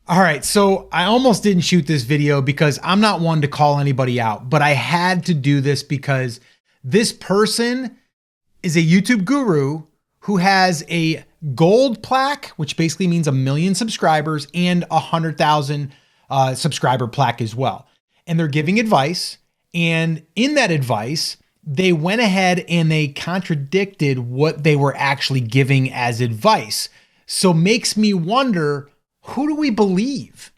All right, so I almost didn't shoot this video because I'm not one to call anybody out, but I had to do this because this person is a YouTube guru who has a gold plaque, which basically means 1 million subscribers, and 100,000 subscriber plaque as well. And they're giving advice. And in that advice, they went ahead and they contradicted what they were actually giving as advice. So makes me wonder, who do we believe?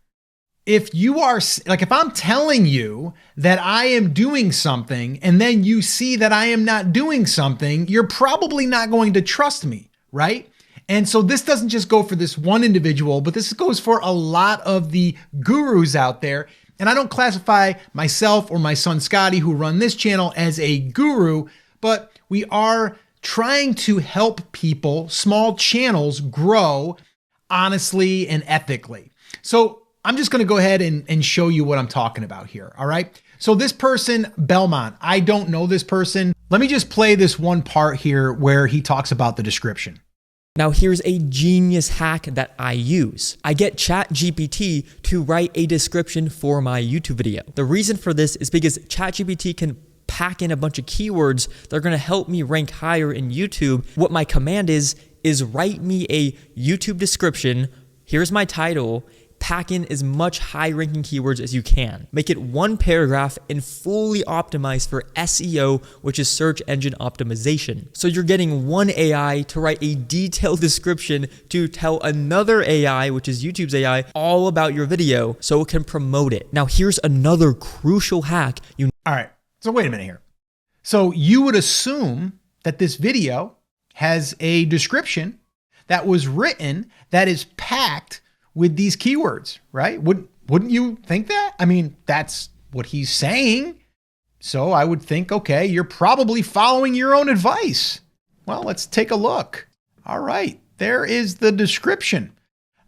If you are like, if I'm telling you that I am doing something and then you see that I am not doing something, you're probably not going to trust me, right? And so this doesn't just go for this one individual, but this goes for a lot of the gurus out there. And I don't classify myself or my son Scotty, who run this channel, as a guru, but we are trying to help people, small channels, grow honestly and ethically. So I'm just going to go ahead and show you what I'm talking about here. All right. So this person, Belmont, I don't know this person. Let me just play this one part here where he talks about the description. Now here's a genius hack that I use. I get ChatGPT to write a description for my YouTube video. The reason for this is because ChatGPT can pack in a bunch of keywords that are going to help me rank higher in YouTube. What my command is write me a YouTube description. Here's my title. Pack in as much high ranking keywords as you can. Make it one paragraph and fully optimized for SEO, which is search engine optimization. So you're getting one AI to write a detailed description to tell another AI, which is YouTube's AI, all about your video so it can promote it. Now here's another crucial hack. All right, so wait a minute here. So you would assume that this video has a description that was written that is packed with these keywords, right? Wouldn't you think that? I mean, that's what he's saying. So I would think, okay, you're probably following your own advice. Well, let's take a look. All right, there is the description.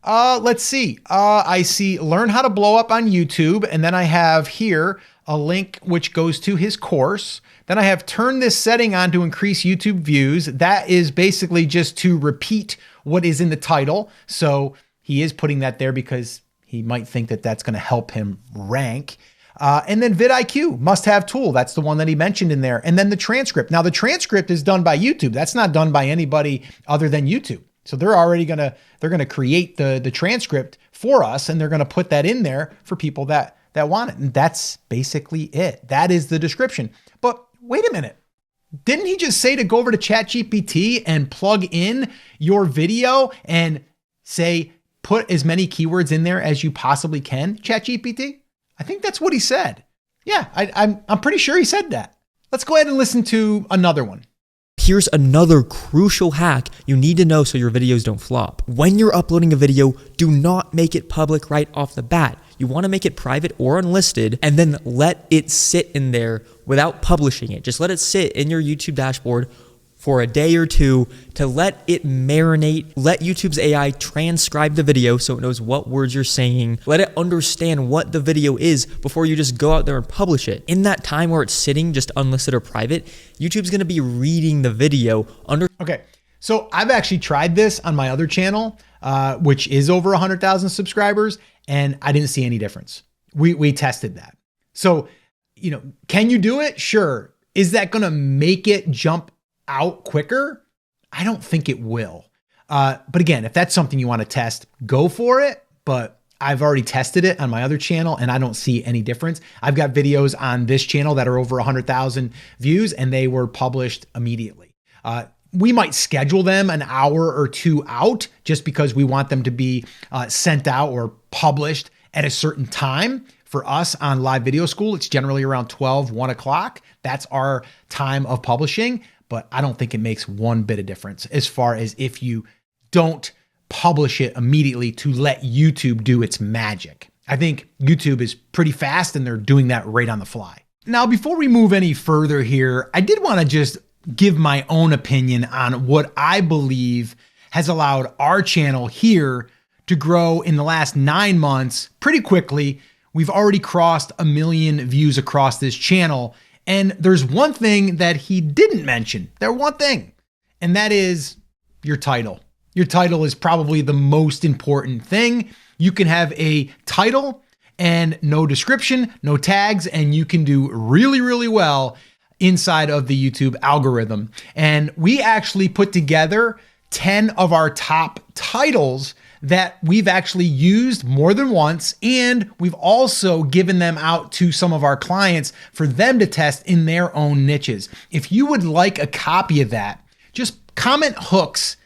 Let's see. I see learn how to blow up on YouTube. And then I have here a link which goes to his course. Then I have turn this setting on to increase YouTube views. That is basically just to repeat what is in the title. So he is putting that there because he might think that that's going to help him rank. And then vidIQ, must-have tool. That's the one that he mentioned in there. And then the transcript. Now the transcript is done by YouTube. That's not done by anybody other than YouTube. So they're already they're gonna create the transcript for us, and they're gonna put that in there for people that want it. And that's basically it. That is the description. But wait a minute. Didn't he just say to go over to ChatGPT and plug in your video and say, put as many keywords in there as you possibly can, ChatGPT? I think that's what he said. Yeah, I'm pretty sure he said that. Let's go ahead and listen to another one. Here's another crucial hack you need to know so your videos don't flop. When you're uploading a video, do not make it public right off the bat. You want to make it private or unlisted and then let it sit in there without publishing it. Just let it sit in your YouTube dashboard for a day or two to let it marinate. Let YouTube's AI transcribe the video so it knows what words you're saying. Let it understand what the video is before you just go out there and publish it. In that time where it's sitting just unlisted or private, YouTube's gonna be reading the video Okay, so I've actually tried this on my other channel, which is over 100,000 subscribers, and I didn't see any difference. We tested that. So, can you do it? Sure. Is that gonna make it jump out quicker? I don't think it will. But again, if that's something you want to test, go for it. But I've already tested it on my other channel and I don't see any difference. I've got videos on this channel that are over 100,000 views and they were published immediately. We might schedule them an hour or two out just because we want them to be sent out or published at a certain time. For us on Live Video School, it's generally around 12, 1 o'clock. That's our time of publishing. But I don't think it makes one bit of difference as far as if you don't publish it immediately to let YouTube do its magic. I think YouTube is pretty fast and they're doing that right on the fly. Now, before we move any further here, I did want to just give my own opinion on what I believe has allowed our channel here to grow in the last 9 months pretty quickly. We've already crossed 1 million views across this channel. And there's one thing that he didn't mention. There's one thing, and that is your title. Your title is probably the most important thing. You can have a title and no description, no tags, and you can do really, really well inside of the YouTube algorithm. And we actually put together 10 of our top titles that we've actually used more than once. And we've also given them out to some of our clients for them to test in their own niches. If you would like a copy of that, just comment hooks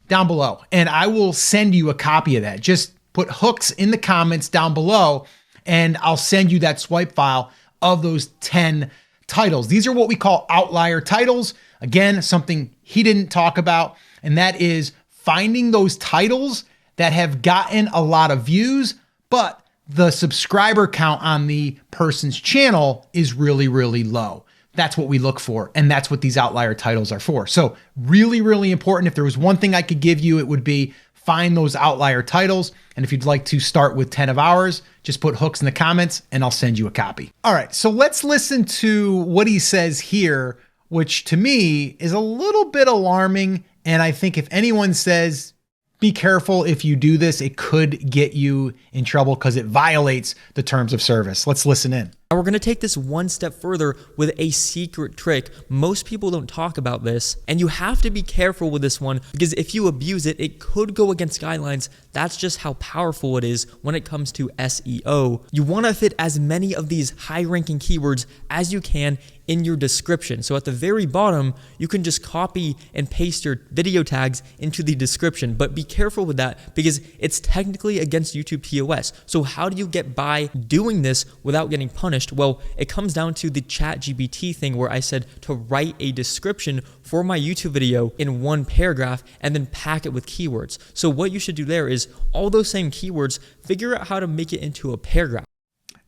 down below and I will send you a copy of that. Just put hooks in the comments down below and I'll send you that swipe file of those 10 titles. These are what we call outlier titles. Again, something he didn't talk about, and that is finding those titles that have gotten a lot of views, but the subscriber count on the person's channel is really, really low. That's what we look for, and that's what these outlier titles are for. So really, really important. If there was one thing I could give you, it would be find those outlier titles. And if you'd like to start with 10 of ours, just put hooks in the comments and I'll send you a copy. All right, so let's listen to what he says here, which to me is a little bit alarming. And I think if anyone says, be careful if you do this, it could get you in trouble because it violates the terms of service. Let's listen in. Now we're going to take this one step further with a secret trick. Most people don't talk about this, and you have to be careful with this one because if you abuse it, it could go against guidelines. That's just how powerful it is when it comes to SEO. You want to fit as many of these high-ranking keywords as you can in your description. So at the very bottom, you can just copy and paste your video tags into the description, but be careful with that because it's technically against YouTube TOS. So how do you get by doing this without getting punished? Well, it comes down to the ChatGPT thing where I said to write a description for my YouTube video in one paragraph and then pack it with keywords. So what you should do there is all those same keywords, figure out how to make it into a paragraph.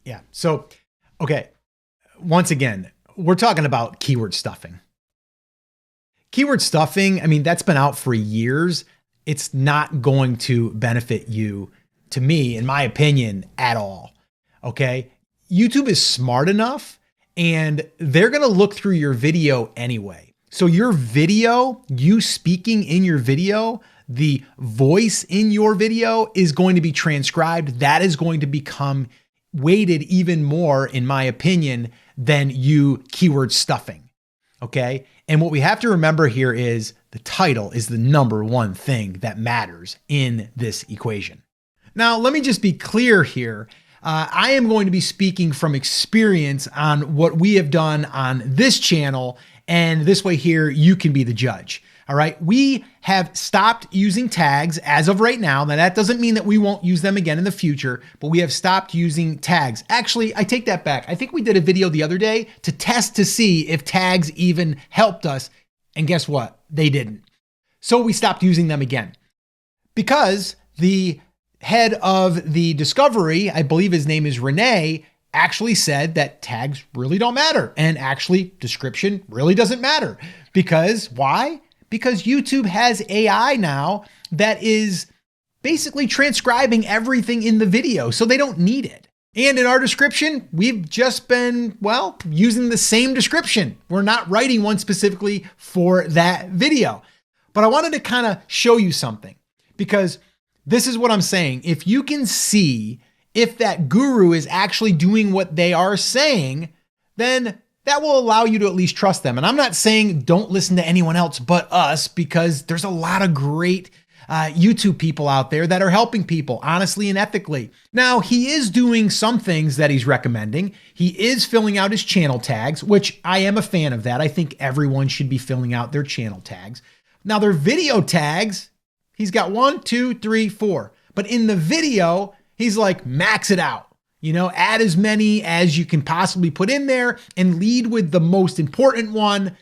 Yeah. So, okay. Once again, we're talking about keyword stuffing. Keyword stuffing, I mean, that's been out for years. It's not going to benefit you, to me, in my opinion, at all. Okay. YouTube is smart enough and they're going to look through your video anyway. So your video, you speaking in your video, the voice in your video is going to be transcribed. That is going to become weighted even more, in my opinion, than you keyword stuffing. Okay. And what we have to remember here is the title is the number one thing that matters in this equation. Now, let me just be clear here. I am going to be speaking from experience on what we have done on this channel. And this way here, you can be the judge. All right. We have stopped using tags as of right now. Now, that doesn't mean that we won't use them again in the future, but we have stopped using tags. Actually, I take that back. I think we did a video the other day to test to see if tags even helped us. And guess what? They didn't. So we stopped using them again because the head of the discovery, I believe his name is Renee, actually said that tags really don't matter. And actually description really doesn't matter. Because why? Because YouTube has AI now that is basically transcribing everything in the video. So they don't need it. And in our description, we've just been, well, using the same description. We're not writing one specifically for that video. But I wanted to kind of show you something because this is what I'm saying. If you can see if that guru is actually doing what they are saying, then that will allow you to at least trust them. And I'm not saying don't listen to anyone else but us, because there's a lot of great YouTube people out there that are helping people honestly and ethically. Now, he is doing some things that he's recommending. He is filling out his channel tags, which I am a fan of that. I think everyone should be filling out their channel tags. Now, their video tags, he's got 1, 2, 3, 4. But in the video, he's like, max it out. You know, add as many as you can possibly put in there and lead with the most important one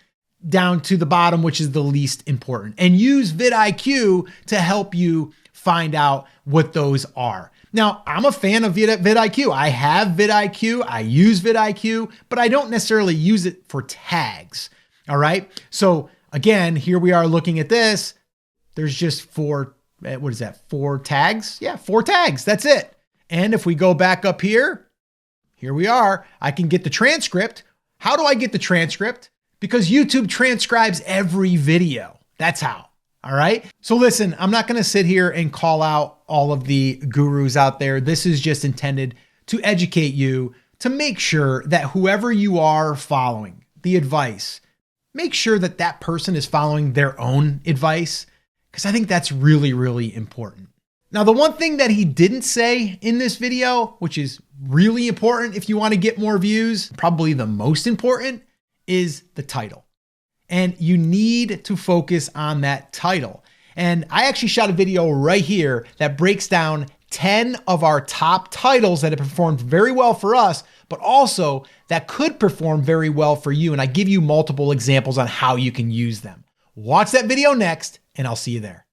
down to the bottom, which is the least important. And use vidIQ to help you find out what those are. Now, I'm a fan of vidIQ. I have vidIQ. I use vidIQ, but I don't necessarily use it for tags. All right. So again, here we are looking at this. There's just 4, what is that? 4 tags? Yeah, 4 tags. That's it. And if we go back up here we are. I can get the transcript. How do I get the transcript? Because YouTube transcribes every video. That's how. All right. So listen, I'm not going to sit here and call out all of the gurus out there. This is just intended to educate you, to make sure that whoever you are following the advice, make sure that that person is following their own advice, because I think that's really, really important. Now, the one thing that he didn't say in this video, which is really important if you want to get more views, probably the most important, is the title. And you need to focus on that title. And I actually shot a video right here that breaks down 10 of our top titles that have performed very well for us, but also that could perform very well for you. And I give you multiple examples on how you can use them. Watch that video next, and I'll see you there.